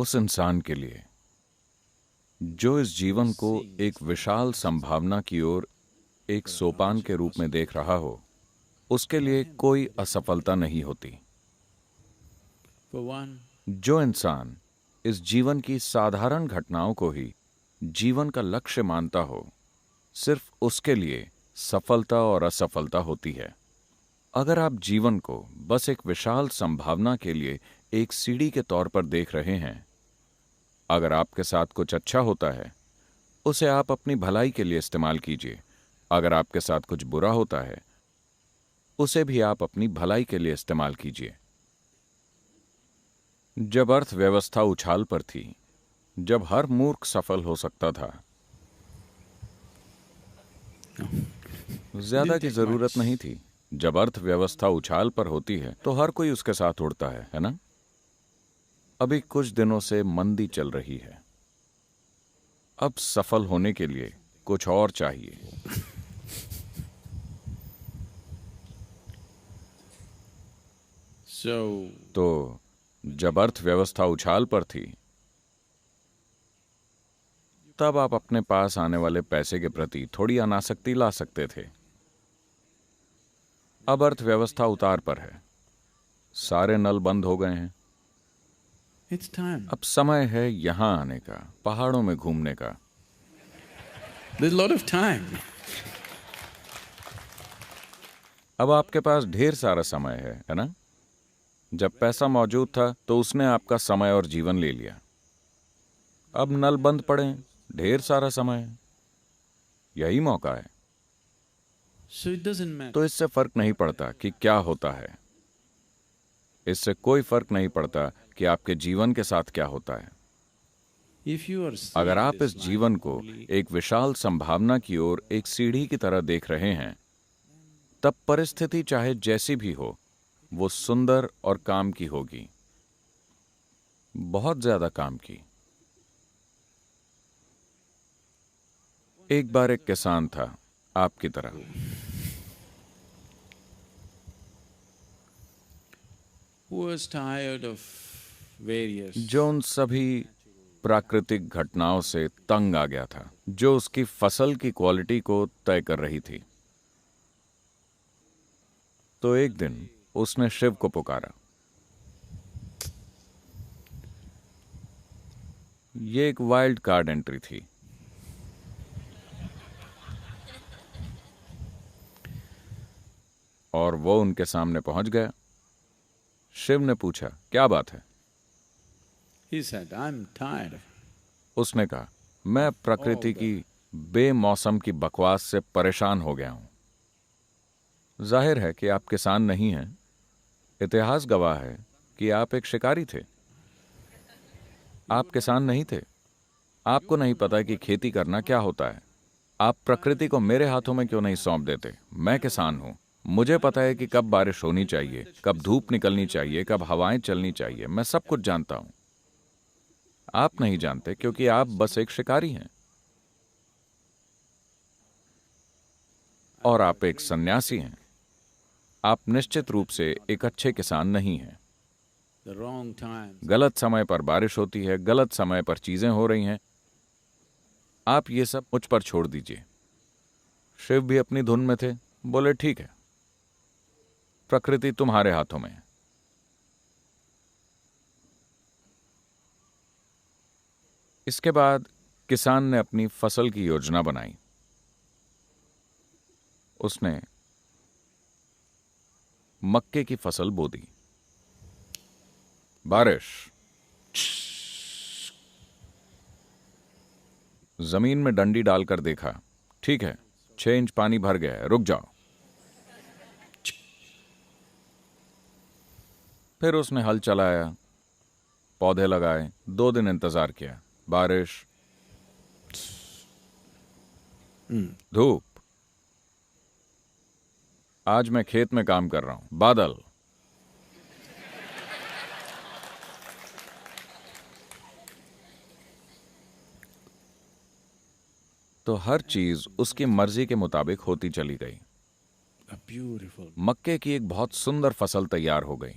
उस इंसान के लिए जो इस जीवन को एक विशाल संभावना की ओर एक सोपान के रूप में देख रहा हो, उसके लिए कोई असफलता नहीं होती। जो इंसान इस जीवन की साधारण घटनाओं को ही जीवन का लक्ष्य मानता हो, सिर्फ उसके लिए सफलता और असफलता होती है। अगर आप जीवन को बस एक विशाल संभावना के लिए एक सीढ़ी के तौर पर देख रहे हैं, अगर आपके साथ कुछ अच्छा होता है, उसे आप अपनी भलाई के लिए इस्तेमाल कीजिए। अगर आपके साथ कुछ बुरा होता है, उसे भी आप अपनी भलाई के लिए इस्तेमाल कीजिए। जब अर्थव्यवस्था उछाल पर थी, जब हर मूर्ख सफल हो सकता था, ज्यादा की जरूरत नहीं थी। जब अर्थव्यवस्था उछाल पर होती है तो हर कोई उसके साथ उड़ता है ना? अभी कुछ दिनों से मंदी चल रही है। अब सफल होने के लिए कुछ और चाहिए। तो जब अर्थव्यवस्था उछाल पर थी, तब आप अपने पास आने वाले पैसे के प्रति थोड़ी अनासक्ति ला सकते थे। अब अर्थव्यवस्था उतार पर है, सारे नल बंद हो गए हैं। अब समय है यहां आने का, पहाड़ों में घूमने का। There's a lot of time. अब आपके पास ढेर सारा समय है ना? जब पैसा मौजूद था तो उसने आपका समय और जीवन ले लिया। अब नल बंद पड़े हैं, ढेर सारा समय है, यही मौका है। So it doesn't matter. तो इससे फर्क नहीं पड़ता कि क्या होता है, इससे कोई फर्क नहीं पड़ता कि आपके जीवन के साथ क्या होता है। If you are अगर seeing आप this इस जीवन life को only, एक विशाल संभावना की ओर एक सीढ़ी की तरह देख रहे हैं, तब परिस्थिति चाहे जैसी भी हो, वो सुंदर और काम की होगी, बहुत ज्यादा काम की। एक बार एक किसान था आपकी तरह, who was tired of various जो उन सभी प्राकृतिक घटनाओं से तंग आ गया था जो उसकी फसल की क्वालिटी को तय कर रही थी। तो एक दिन उसने शिव को पुकारा। ये एक वाइल्ड कार्ड एंट्री थी। और वो उनके सामने पहुंच गया। शिव ने पूछा, क्या बात है? He said, I'm tired. उसने कहा, मैं प्रकृति की बेमौसम की बकवास से परेशान हो गया हूं। जाहिर है कि आप किसान नहीं हैं। इतिहास गवाह है कि आप एक शिकारी थे। आप किसान नहीं थे। आपको नहीं पता कि खेती करना क्या होता है। आप प्रकृति को मेरे हाथों में क्यों नहीं सौंप देते? मैं किसान हूं, मुझे पता है कि कब बारिश होनी चाहिए, कब धूप निकलनी चाहिए, कब हवाएं चलनी चाहिए। मैं सब कुछ जानता हूं। आप नहीं जानते क्योंकि आप बस एक शिकारी हैं। और आप एक सन्यासी हैं। आप निश्चित रूप से एक अच्छे किसान नहीं हैं। The wrong time. गलत समय पर बारिश होती है, गलत समय पर चीजें हो रही हैं। आप ये सब मुझ पर छोड़ दीजिए। शिव भी अपनी धुन में थे। बोले, ठीक है, प्रकृति तुम्हारे हाथों में है। इसके बाद किसान ने अपनी फसल की योजना बनाई। उसने मक्के की फसल बो दी। बारिश, जमीन में डंडी डालकर देखा, ठीक है, 6 इंच पानी भर गया है, रुक जाओ। फिर उसने हल चलाया, पौधे लगाए, 2 दिन इंतजार किया, बारिश, धूप। आज मैं खेत में काम कर रहा हूं, बादल। तो हर चीज उसकी मर्जी के मुताबिक होती चली गई। A beautiful. मक्के की एक बहुत सुंदर फसल तैयार हो गई।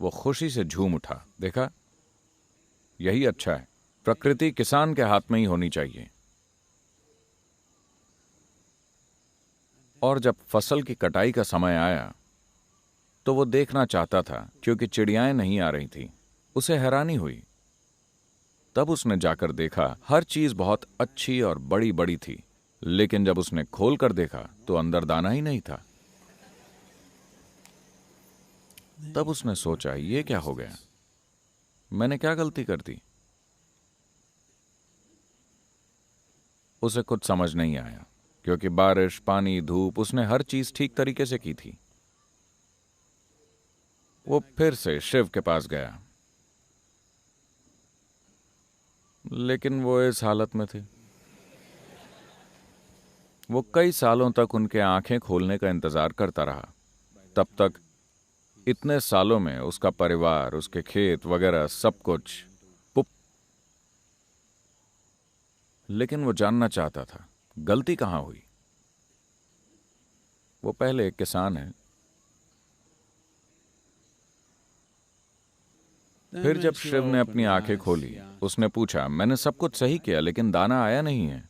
वो खुशी से झूम उठा। देखा, यही अच्छा है। प्रकृति किसान के हाथ में ही होनी चाहिए। और जब फसल की कटाई का समय आया तो वो देखना चाहता था, क्योंकि चिड़ियाएं नहीं आ रही थी। उसे हैरानी हुई। तब उसने जाकर देखा, हर चीज बहुत अच्छी और बड़ी बड़ी थी, लेकिन जब उसने खोल कर देखा तो अंदर दाना ही नहीं था। तब उसने सोचा, ये क्या हो गया, मैंने क्या गलती कर दी। उसे कुछ समझ नहीं आया, क्योंकि बारिश, पानी, धूप, उसने हर चीज ठीक तरीके से की थी। वो फिर से शिव के पास गया, लेकिन वो इस हालत में थे। वो कई सालों तक उनके आंखें खोलने का इंतजार करता रहा। तब तक इतने सालों में उसका परिवार, उसके खेत वगैरह सब कुछ पुप। लेकिन वो जानना चाहता था, गलती कहां हुई। वो पहले एक किसान है। फिर जब शिव ने अपनी आंखें खोली, उसने पूछा, मैंने सब कुछ सही किया, लेकिन दाना आया नहीं है।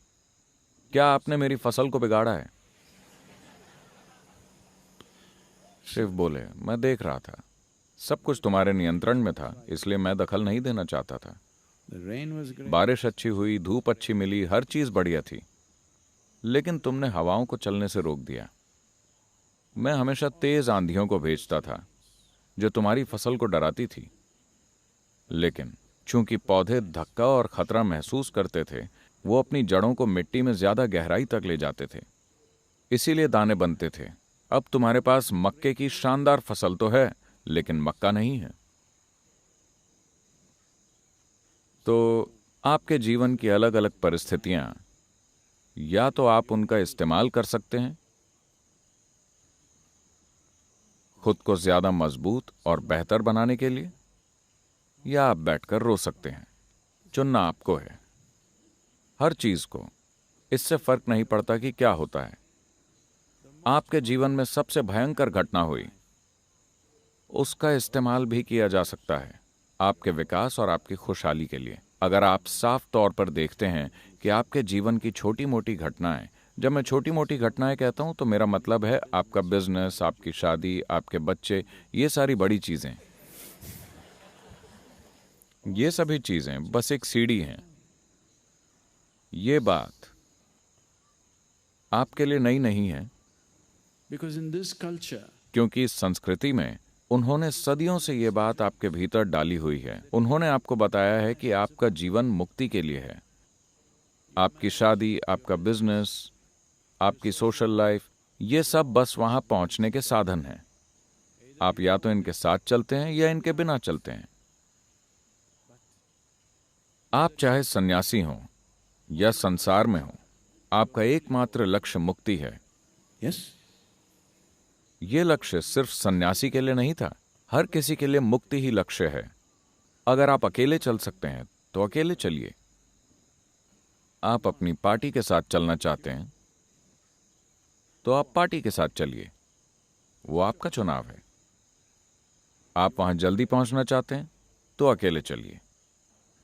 क्या आपने मेरी फसल को बिगाड़ा है? शिव बोले, मैं देख रहा था, सब कुछ तुम्हारे नियंत्रण में था, इसलिए मैं दखल नहीं देना चाहता था। बारिश अच्छी हुई, धूप अच्छी मिली, हर चीज बढ़िया थी, लेकिन तुमने हवाओं को चलने से रोक दिया। मैं हमेशा तेज आंधियों को भेजता था, जो तुम्हारी फसल को डराती थी, लेकिन चूंकि पौधे धक्का और खतरा महसूस करते थे, वो अपनी जड़ों को मिट्टी में ज्यादा गहराई तक ले जाते थे, इसीलिए दाने बनते थे। अब तुम्हारे पास मक्के की शानदार फसल तो है, लेकिन मक्का नहीं है। तो आपके जीवन की अलग अलग परिस्थितियां, या तो आप उनका इस्तेमाल कर सकते हैं खुद को ज्यादा मजबूत और बेहतर बनाने के लिए, या आप बैठकर रो सकते हैं। चुनना आपको है। हर चीज को, इससे फर्क नहीं पड़ता कि क्या होता है। आपके जीवन में सबसे भयंकर घटना हुई, उसका इस्तेमाल भी किया जा सकता है आपके विकास और आपकी खुशहाली के लिए। अगर आप साफ तौर पर देखते हैं कि आपके जीवन की छोटी मोटी घटनाएं, जब मैं छोटी मोटी घटनाएं कहता हूं तो मेरा मतलब है आपका बिजनेस, आपकी शादी, आपके बच्चे, ये सारी बड़ी चीजें, ये सभी चीजें बस एक सीढ़ी हैं। ये बात आपके लिए नई नहीं है, Because in this culture, क्योंकि इस संस्कृति में उन्होंने सदियों से ये बात आपके भीतर डाली हुई है। उन्होंने आपको बताया है कि आपका जीवन मुक्ति के लिए है। आपकी शादी, आपका बिजनेस, आपकी सोशल लाइफ, ये सब बस वहां पहुंचने के साधन हैं। आप या तो इनके साथ चलते हैं या इनके बिना चलते हैं। आप चाहे सन्यासी हों या संसार में हों, आपका एकमात्र लक्ष्य मुक्ति है। yes? यह लक्ष्य सिर्फ सन्यासी के लिए नहीं था, हर किसी के लिए मुक्ति ही लक्ष्य है। अगर आप अकेले चल सकते हैं तो अकेले चलिए। आप अपनी पार्टी के साथ चलना चाहते हैं तो आप पार्टी के साथ चलिए, वो आपका चुनाव है। आप वहां जल्दी पहुंचना चाहते हैं तो अकेले चलिए।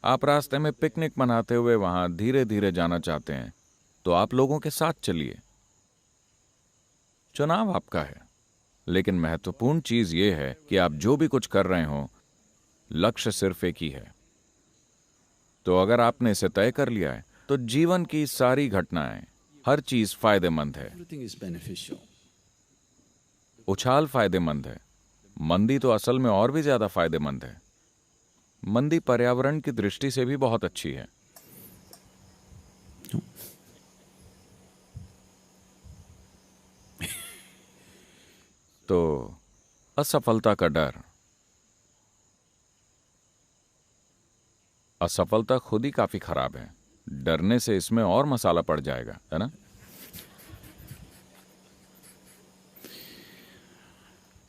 आप रास्ते में पिकनिक मनाते हुए वहां धीरे धीरे जाना चाहते हैं तो आप लोगों के साथ चलिए। चुनाव आपका है, लेकिन महत्वपूर्ण चीज यह है कि आप जो भी कुछ कर रहे हो, लक्ष्य सिर्फ एक ही है। तो अगर आपने इसे तय कर लिया है तो जीवन की सारी घटनाएं, हर चीज फायदेमंद है। Everything is beneficial. उछाल फायदेमंद है, मंदी तो असल में और भी ज्यादा फायदेमंद है। मंदी पर्यावरण की दृष्टि से भी बहुत अच्छी है। तो असफलता का डर, असफलता खुद ही काफी खराब है। डरने से इसमें और मसाला पड़ जाएगा, है ना?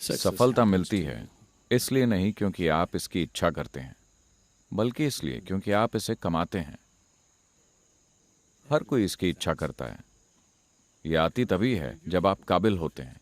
सफलता मिलती है इसलिए नहीं क्योंकि आप इसकी इच्छा करते हैं, बल्कि इसलिए क्योंकि आप इसे कमाते हैं। हर कोई इसकी इच्छा करता है। यह आती तभी है जब आप काबिल होते हैं।